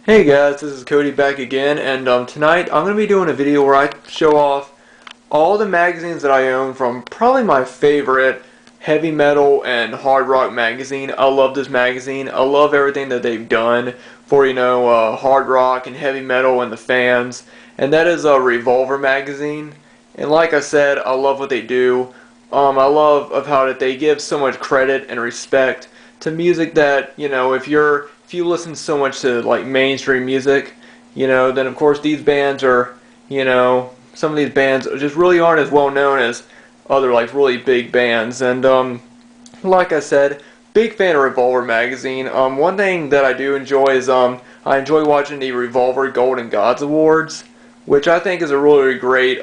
Hey guys, this is Cody back again, and tonight I'm going to be doing a video where I show off all the magazines that I own from probably my favorite heavy metal and hard rock magazine. I love this magazine. I love everything that they've done for, hard rock and heavy metal and the fans, and that is a Revolver magazine. And like I said, I love what they do. I love of how that they give so much credit and respect to music that, if you listen so much to like mainstream music, then of course these bands are, some of these bands just really aren't as well known as other like really big bands. And like I said, big fan of Revolver magazine. One thing that I do enjoy is I enjoy watching the Revolver Golden Gods Awards, which I think is a really great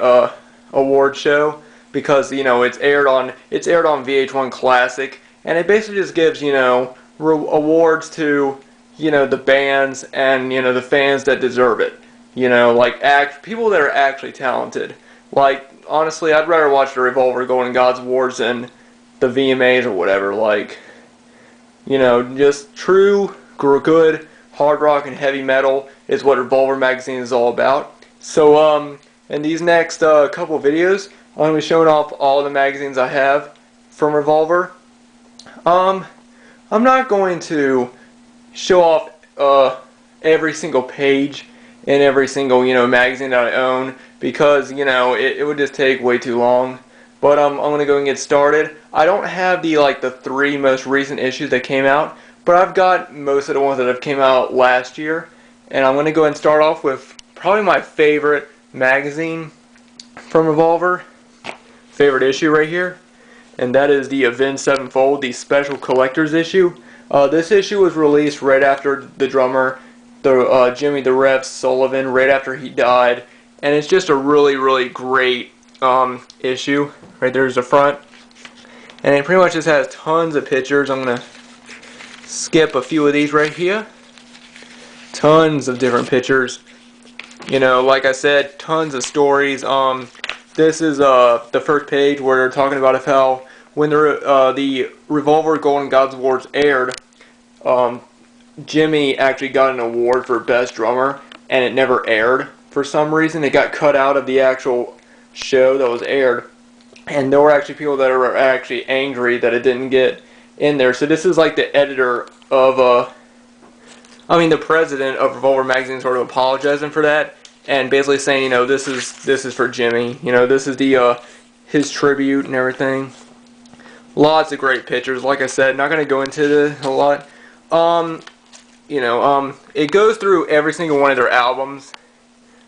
award show because it's aired on VH1 Classic, and it basically just gives awards to the bands and the fans that deserve it. Like people that are actually talented. Like honestly, I'd rather watch the Revolver Golden Gods Awards than the VMAs or whatever. Like just true good hard rock and heavy metal is what Revolver magazine is all about. So in these next couple videos, I'm going to be showing off all the magazines I have from Revolver. I'm not going to show off every single page in every single magazine that I own because it would just take way too long. But I'm going to go and get started. I don't have the three most recent issues that came out, but I've got most of the ones that have came out last year, and I'm going to go and start off with probably my favorite magazine from Revolver, favorite issue right here, and that is the Avenged Sevenfold, the special collector's issue. This issue was released right after the drummer, Jimmy the Rev Sullivan, right after he died, and it's just a really great issue. Right there's the front, and it pretty much just has tons of pictures. I'm gonna skip a few of these right here. Tons of different pictures. Like I said, tons of stories. This is the first page where they're talking about how when the Revolver Golden Gods Awards aired, Jimmy actually got an award for Best Drummer, and it never aired for some reason. It got cut out of the actual show that was aired, and there were actually people that were actually angry that it didn't get in there. So this is like the editor of, the president of Revolver magazine sort of apologizing for that, and basically saying, this is for Jimmy. This is the his tribute and everything. Lots of great pictures. Like I said, not going to go into this a lot. It goes through every single one of their albums.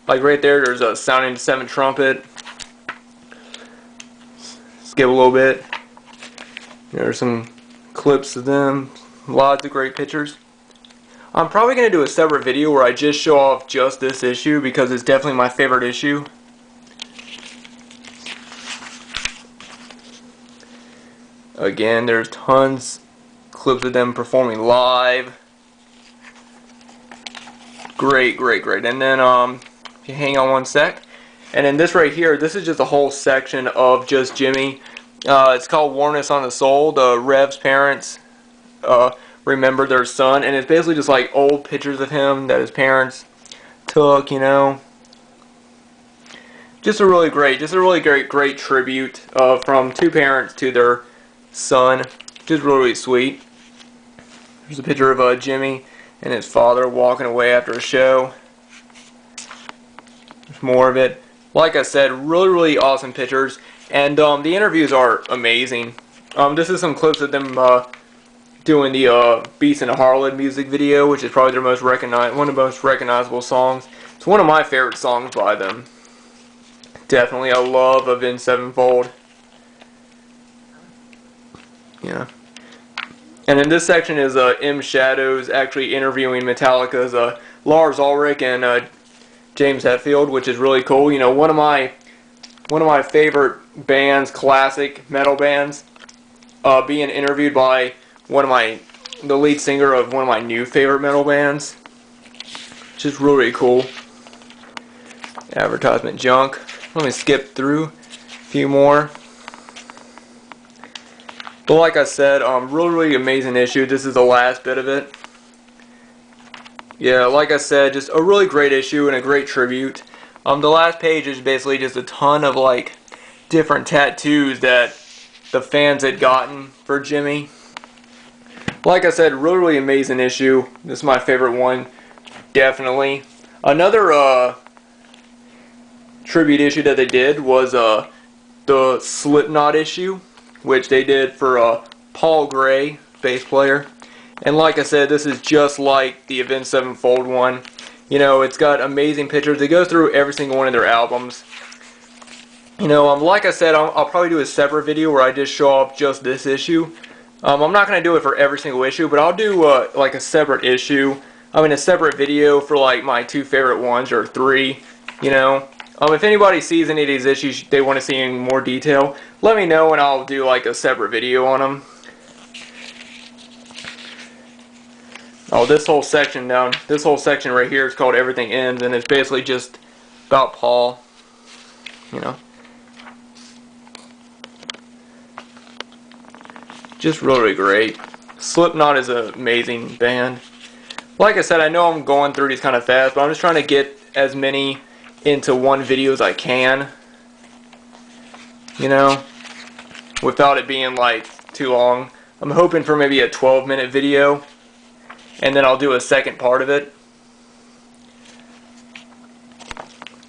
Like right there's a Sounding the Seventh Trumpet. Skip a little bit. There's some clips of them. Lots of great pictures. I'm probably going to do a separate video where I just show off just this issue because it's definitely my favorite issue. Again, there's tons clips of them performing live. Great. And then if you hang on one sec, and then this right here, this is just a whole section of just Jimmy. It's called Warmness on the Soul. The Rev's parents remember their son, and it's basically just like old pictures of him that his parents took. Just a really great tribute from two parents to their son. Just really sweet. There's a picture of Jimmy and his father walking away after a show. There's more of it. Like I said, really awesome pictures, and the interviews are amazing. This is some clips of them doing the Beast in a Harlot music video, which is probably their one of the most recognizable songs. It's one of my favorite songs by them. Definitely, I love Avenged Sevenfold. Yeah. And in this section is M. Shadows actually interviewing Metallica's Lars Ulrich and James Hetfield, which is really cool. One of my favorite bands, classic metal bands, being interviewed by the lead singer of one of my new favorite metal bands, which is really cool. Advertisement junk. Let me skip through a few more. But like I said, really amazing issue. This is the last bit of it. Yeah, like I said, just a really great issue and a great tribute. The last page is basically just a ton of like different tattoos that the fans had gotten for Jimmy. Like I said, really amazing issue. This is my favorite one, definitely. Another tribute issue that they did was the Slipknot issue, which they did for Paul Gray, bass player. And like I said, this is just like the Avenged Sevenfold one. You know, it's got amazing pictures. It goes through every single one of their albums. You know, like I said, I'll probably do a separate video where I just show off just this issue. I'm not going to do it for every single issue, but I'll do like a separate issue. I mean, a separate video for like my 2 favorite ones, or 3, you know. If anybody sees any of these issues they want to see in more detail, let me know and I'll do like a separate video on them. Oh, this whole section right here is called Everything Ends, and it's basically just about Paul, you know. Just really great. Slipknot is an amazing band. Like I said, I know I'm going through these kind of fast, but I'm just trying to get as many into one video as I can, you know, without it being like too long. I'm hoping for maybe a 12-minute video, and then I'll do a second part of it.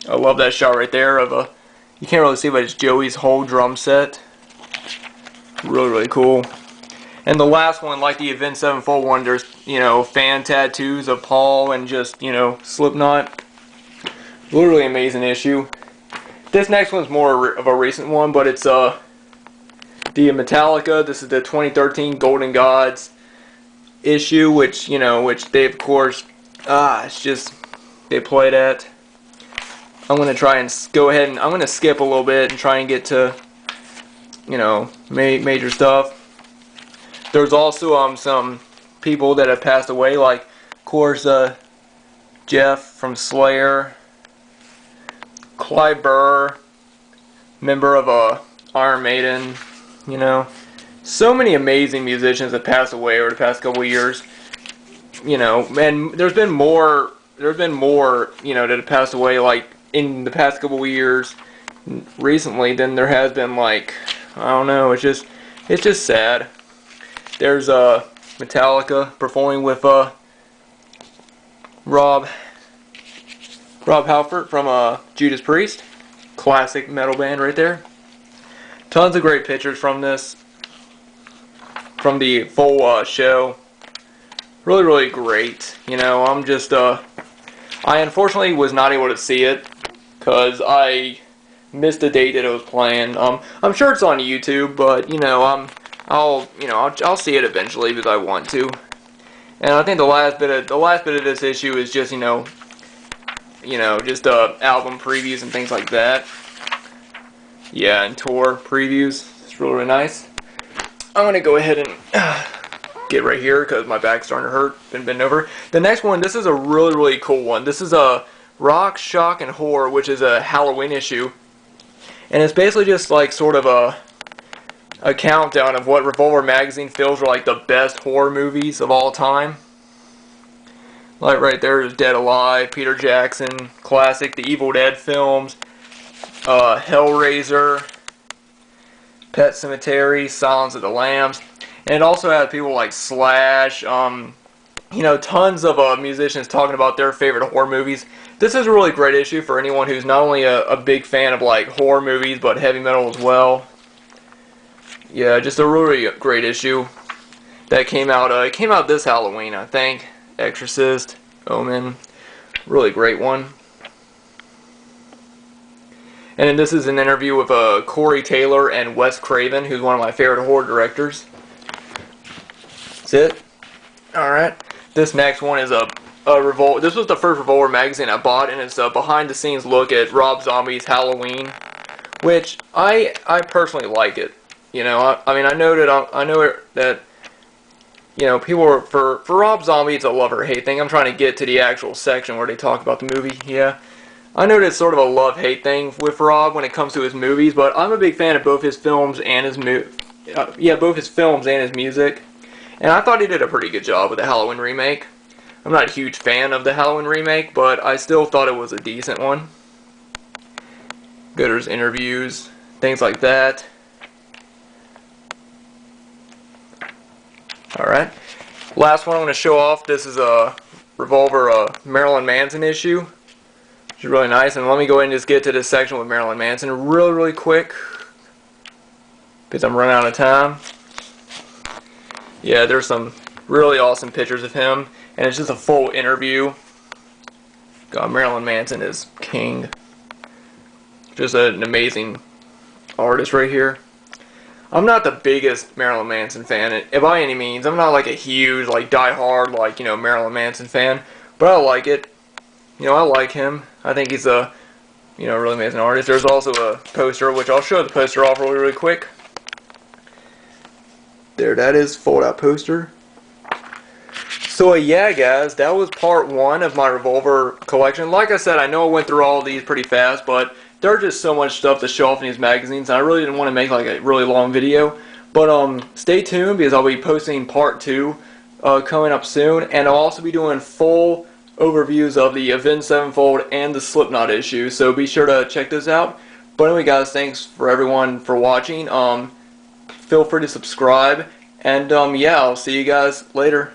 I love that shot right there of you can't really see, but it's Joey's whole drum set. Really cool. And the last one, like the Avenged Sevenfold one, there's, you know, fan tattoos of Paul and just, you know, Slipknot. Literally amazing issue. This next one's more of a recent one, but it's the Metallica. This is the 2013 Golden Gods issue, which, you know, which they of course, it's just, they played at. I'm going to try and go ahead and I'm going to skip a little bit and try and get to, you know, major stuff. There's also some people that have passed away, like, of course, Jeff from Slayer, Clive Burr, member of Iron Maiden, you know. So many amazing musicians have passed away over the past couple of years, you know, and there's been more, you know, that have passed away, like, in the past couple of years recently than there has been, like, I don't know, it's just sad. There's Metallica performing with Rob Halford from Judas Priest. Classic metal band right there. Tons of great pictures from this, from the full show. Really great. You know, I'm just I unfortunately was not able to see it because I missed the date that it was playing. I'm sure it's on YouTube, but you know, I'll see it eventually because I want to. And I think the last bit of this issue is just, you know, just album previews and things like that. Yeah, and tour previews. It's really nice. I'm gonna go ahead and get right here because my back's starting to hurt. Been bent over. The next one, this is a really cool one. This is a Rock, Shock, and Horror, which is a Halloween issue, and it's basically just like sort of a countdown of what Revolver magazine feels are like the best horror movies of all time. Like right there is Dead Alive, Peter Jackson, classic, the Evil Dead films, Hellraiser, Pet Sematary, Silence of the Lambs, and it also had people like Slash, you know, tons of musicians talking about their favorite horror movies. This is a really great issue for anyone who's not only a big fan of like horror movies but heavy metal as well. Yeah, just a really great issue that came out. It came out this Halloween, I think. Exorcist, Omen, really great one. And then this is an interview with Corey Taylor and Wes Craven, who's one of my favorite horror directors. That's it. All right. This next one is a Revolver. This was the first Revolver magazine I bought, and it's a behind-the-scenes look at Rob Zombie's Halloween, which I personally like it. You know, I mean, I know that you know, people are, for Rob Zombie, it's a love or hate thing. I'm trying to get to the actual section where they talk about the movie. Yeah, I know it's sort of a love-hate thing with Rob when it comes to his movies, but I'm a big fan of both his films and his both his films and his music. And I thought he did a pretty good job with the Halloween remake. I'm not a huge fan of the Halloween remake, but I still thought it was a decent one. Gooder's interviews, things like that. Alright. Last one I'm going to show off. This is a Revolver Marilyn Manson issue, which is really nice. And let me go ahead and just get to this section with Marilyn Manson really quick, because I'm running out of time. Yeah, there's some really awesome pictures of him, and it's just a full interview. God, Marilyn Manson is king. Just an amazing artist right here. I'm not the biggest Marilyn Manson fan by any means. I'm not like a huge, like, die-hard, like, you know, Marilyn Manson fan, but I like it. You know, I like him. I think he's a, you know, really amazing artist. There's also a poster, which I'll show the poster off really quick. There, that is, fold-out poster. So yeah, guys, that was part 1 of my Revolver collection. Like I said, I know I went through all of these pretty fast, but there's just so much stuff to show off in these magazines, and I really didn't want to make like a really long video. But stay tuned, because I'll be posting part 2 coming up soon, and I'll also be doing full overviews of the Avenged Sevenfold and the Slipknot issue, so be sure to check those out. But anyway, guys, thanks for everyone for watching. Feel free to subscribe, and yeah, I'll see you guys later.